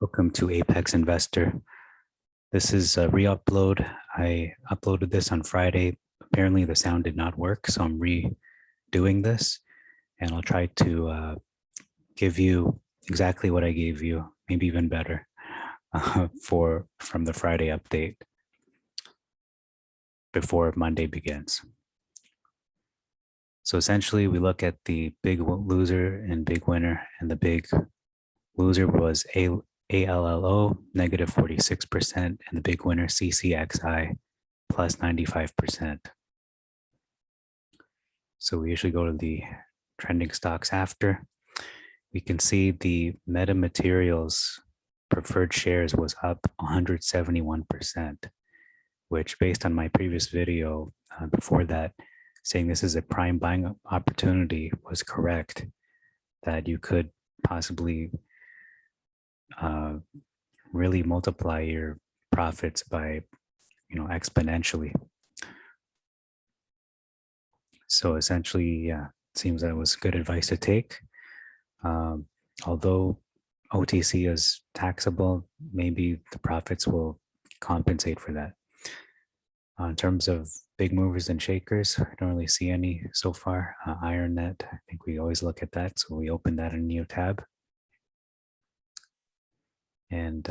Welcome to Apex Investor. This is a re-upload. I uploaded this on Friday. Apparently the sound did not work, so I'm redoing this, and I'll try to give you exactly what I gave you, maybe even better, from the Friday update before Monday begins. So essentially, we look at the big loser and big winner, and the big loser was ALLO negative 46%, and the big winner CCXI plus 95%. So we usually go to the trending stocks after. We can see the metamaterials preferred shares was up 171%, which based on my previous video before that, saying this is a prime buying opportunity, was correct, that you could possibly really multiply your profits by, exponentially. So essentially, yeah, it seems that was good advice to take. Although OTC is taxable, maybe the profits will compensate for that. In terms of big movers and shakers, I don't really see any so far. IronNet, I think we always look at that. So we open that in a new tab. And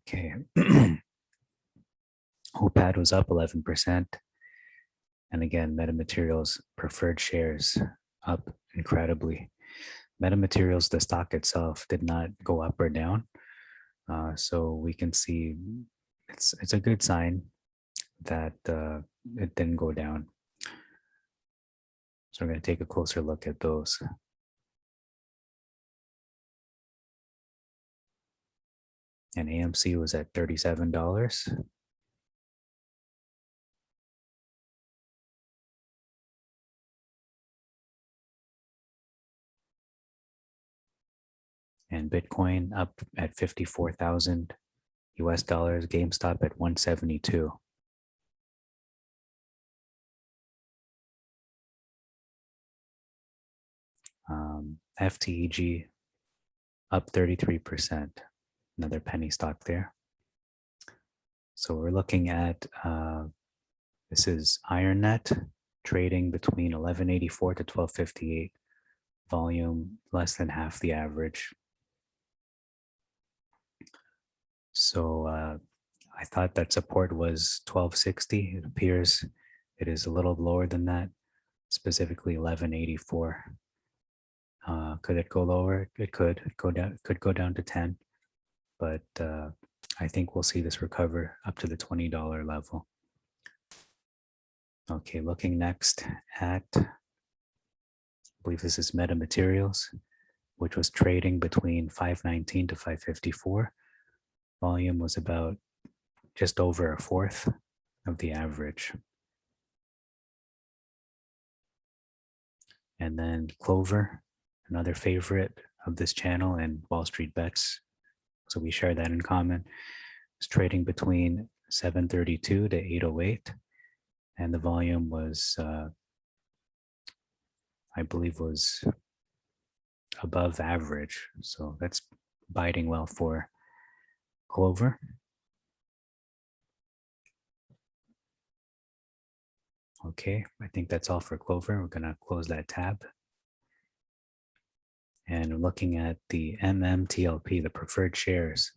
okay. OPAD was up 11%. And again, metamaterials preferred shares up incredibly. Metamaterials, the stock itself did not go up or down. So we can see it's a good sign that it didn't go down. So we're going to take a closer look at those. And AMC was at $37. And Bitcoin up at 54,000 US dollars, GameStop at 172. FTEG up 33%, another penny stock there. So we're looking at, this is IronNet trading between 1184 to 1258, volume less than half the average. So I thought that support was 1260. It appears it is a little lower than that, specifically 1184. Could it go lower? It could go down. It could go down to 10, but I think we'll see this recover up to the $20 level. Okay, looking next at, I believe this is metamaterials, which was trading between 519 to 554. Volume was about just over a fourth of the average. And then Clover, another favorite of this channel and Wall Street Bets, so we share that in common, was trading between 732 to 808, and the volume was, I believe, was above average. So that's biting well for Clover. Okay, I think that's all for Clover. We're gonna close that tab. And looking at the MMTLP, the preferred shares,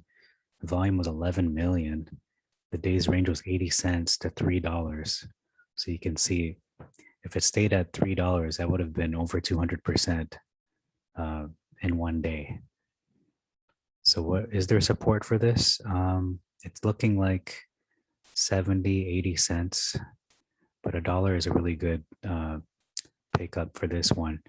the volume was 11 million. The day's range was 80 cents to $3. So you can see if it stayed at $3, that would have been over 200% in one day. So what is there support for this? It's looking like 70, 80 cents, but $1 is a really good pick up for this one.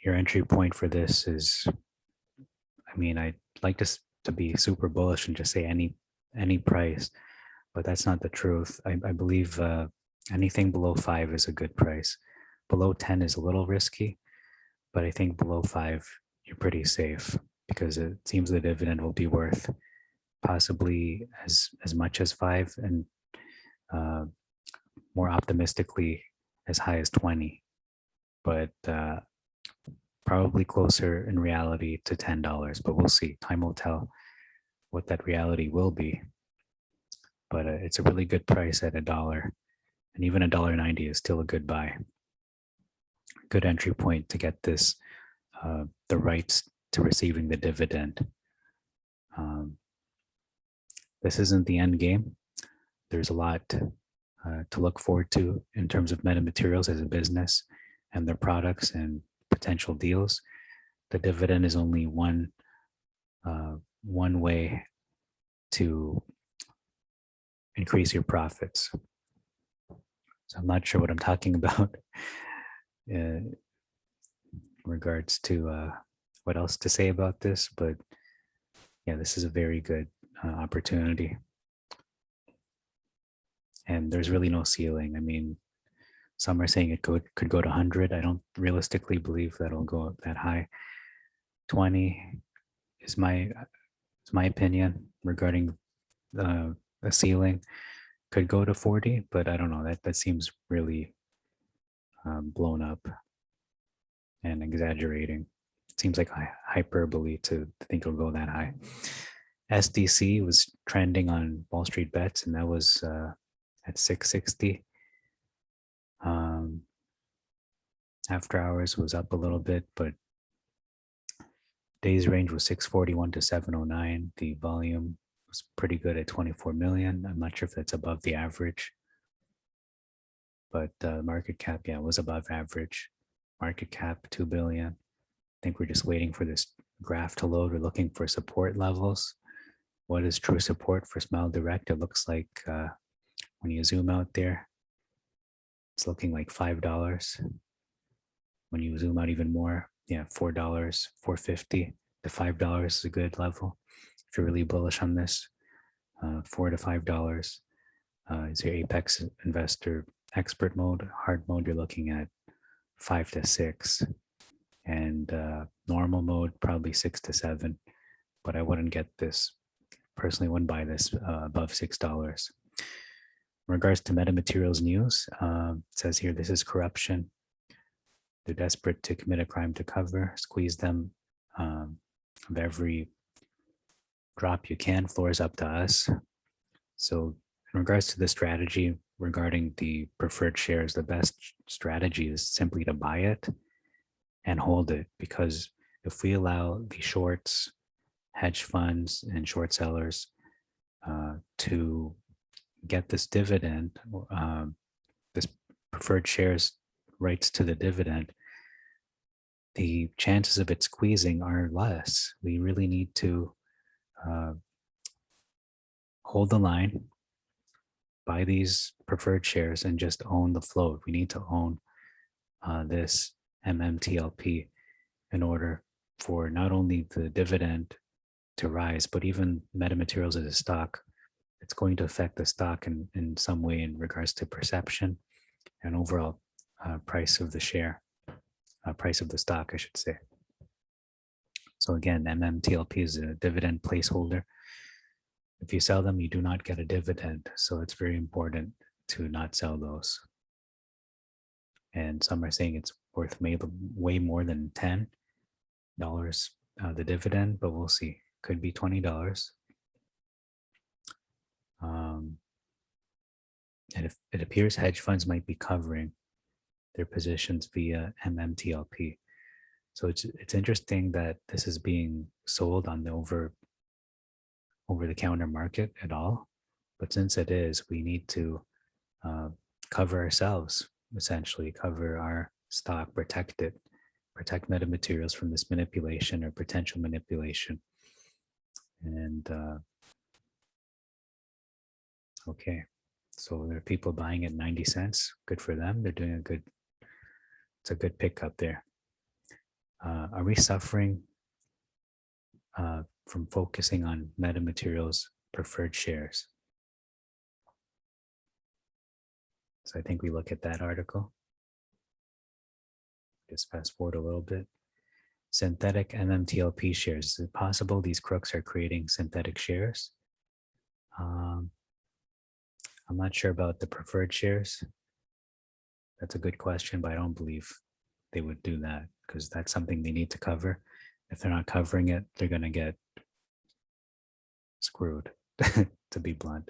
Your entry point for this is, I mean, I'd like to be super bullish and just say any price, but that's not the truth. I believe anything below 5 is a good price. Below 10 is a little risky, but I think below 5 you're pretty safe, because it seems the dividend will be worth possibly as much as 5, and more optimistically as high as 20. but probably closer in reality to $10. But we'll see. Time will tell what that reality will be. But it's a really good price at $1, and even $1.90 is still a good buy. Good entry point to get this, the rights to receiving the dividend. This isn't the end game. There's a lot to look forward to in terms of metamaterials as a business and their products and potential deals. The dividend is only one way to increase your profits. So I'm not sure what I'm talking about in regards to what else to say about this, but yeah, this is a very good opportunity. And there's really no ceiling. I mean, some are saying it could go to 100. I don't realistically believe that'll go that high. 20 is my opinion regarding a ceiling. Could go to 40, but I don't know. That seems really blown up and exaggerating. It seems like hyperbole to think it'll go that high. SDC was trending on Wall Street Bets, and that was at 660. After hours was up a little bit, but days range was 641 to 709. The volume was pretty good at 24 million. I'm not sure if that's above the average, but market cap, yeah, was above average. Market cap 2 billion. I think we're just waiting for this graph to load. We're looking for support levels. What is true support for Smile Direct? It looks like when you zoom out there, it's looking like $5. When you zoom out even more, yeah, $4, $4.50 to $5 is a good level. If you're really bullish on this, $4 to $5 is your apex investor. Expert mode, hard mode, you're looking at 5 to 6, and normal mode probably 6 to 7. But I wouldn't get this. Personally, wouldn't buy this above $6. In regards to metamaterials news, it says here this is corruption. They're desperate to commit a crime to cover. Squeeze them of every drop you can. Floor is up to us. So in regards to the strategy regarding the preferred shares, the best strategy is simply to buy it and hold it, because if we allow the shorts, hedge funds, and short sellers to get this dividend, this preferred shares rights to the dividend, the chances of it squeezing are less. We really need to hold the line, buy these preferred shares, and just own the float. We need to own this MMTLP in order for not only the dividend to rise, but even metamaterials as a stock. It's going to affect the stock in some way in regards to perception and overall price of the share, price of the stock, I should say. So again, MMTLP is a dividend placeholder. If you sell them, you do not get a dividend. So it's very important to not sell those. And some are saying it's worth maybe way more than $10 the dividend, but we'll see. Could be $20. And if it appears hedge funds might be covering their positions via MMTLP. So it's interesting that this is being sold on the over the counter market at all. But since it is, we need to cover ourselves, essentially cover our stock, protect it, protect metamaterials from this manipulation or potential manipulation. And okay, so there are people buying at 90 cents. Good for them. They're doing it's a good pickup there. Are we suffering from focusing on metamaterials preferred shares? So I think we look at that article. Just fast forward a little bit. Synthetic MMTLP shares. Is it possible these crooks are creating synthetic shares? I'm not sure about the preferred shares. That's a good question, but I don't believe they would do that because that's something they need to cover. If they're not covering it, they're going to get screwed, to be blunt.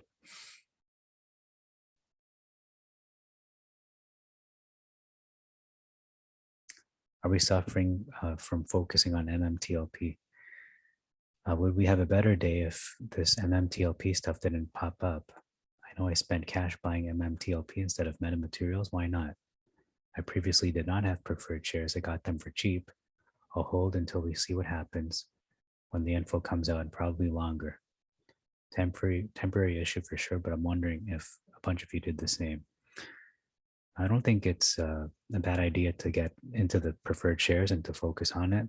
Are we suffering from focusing on MMTLP? Would we have a better day if this MMTLP stuff didn't pop up? I know I spent cash buying MMTLP instead of metamaterials. Why not? I previously did not have preferred shares. I got them for cheap. I'll hold until we see what happens when the info comes out, and probably longer. Temporary issue for sure, but I'm wondering if a bunch of you did the same. I don't think it's a bad idea to get into the preferred shares and to focus on it.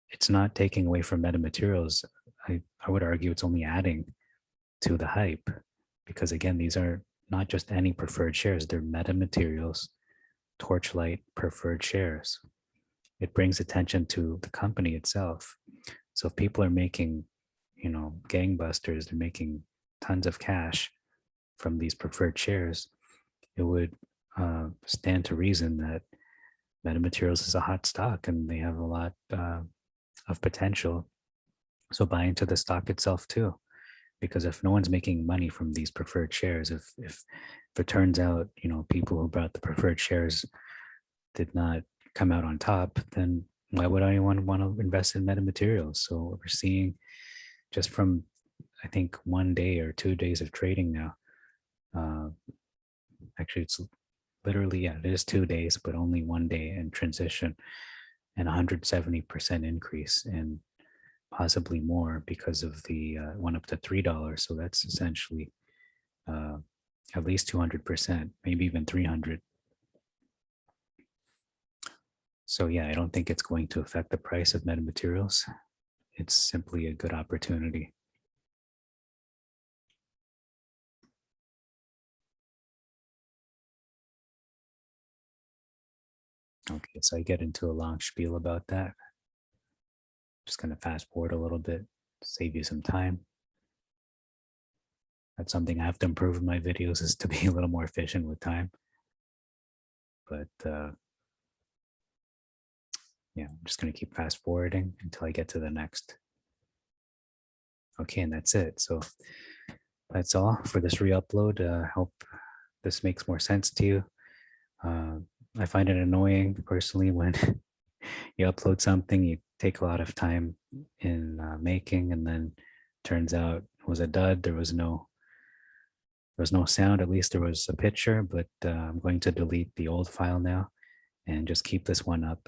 It's not taking away from metamaterials. I would argue it's only adding to the hype because, again, these are not just any preferred shares, they're metamaterials, Torchlight preferred shares. It brings attention to the company itself. So if people are making, gangbusters, they're making tons of cash from these preferred shares, it would stand to reason that metamaterials is a hot stock and they have a lot of potential. So buy into the stock itself too, because if no one's making money from these preferred shares, if it turns out people who bought the preferred shares did not come out on top, then why would anyone want to invest in metamaterials? So what we're seeing just from, I think, 1 day or 2 days of trading now, actually it's literally, yeah, it is 2 days, but only 1 day in transition, and 170% increase, and possibly more because of the went up to $3. So that's essentially at least 200%, maybe even 300. So yeah, I don't think it's going to affect the price of metamaterials. It's simply a good opportunity. Okay, so I get into a long spiel about that. Just going to fast forward a little bit, save you some time. That's something I have to improve in my videos, is to be a little more efficient with time. But yeah, I'm just going to keep fast forwarding until I get to the next. Okay, and that's it. So that's all for this re-upload. I hope this makes more sense to you. I find it annoying personally when you upload something, you take a lot of time in making, and then turns out it was a dud. There was no sound. At least there was a picture, but I'm going to delete the old file now and just keep this one up.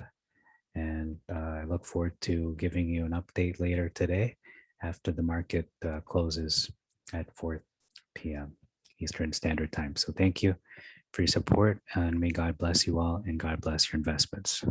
And I look forward to giving you an update later today after the market closes at 4 p.m. Eastern Standard Time. So thank you for your support, and may God bless you all, and God bless your investments.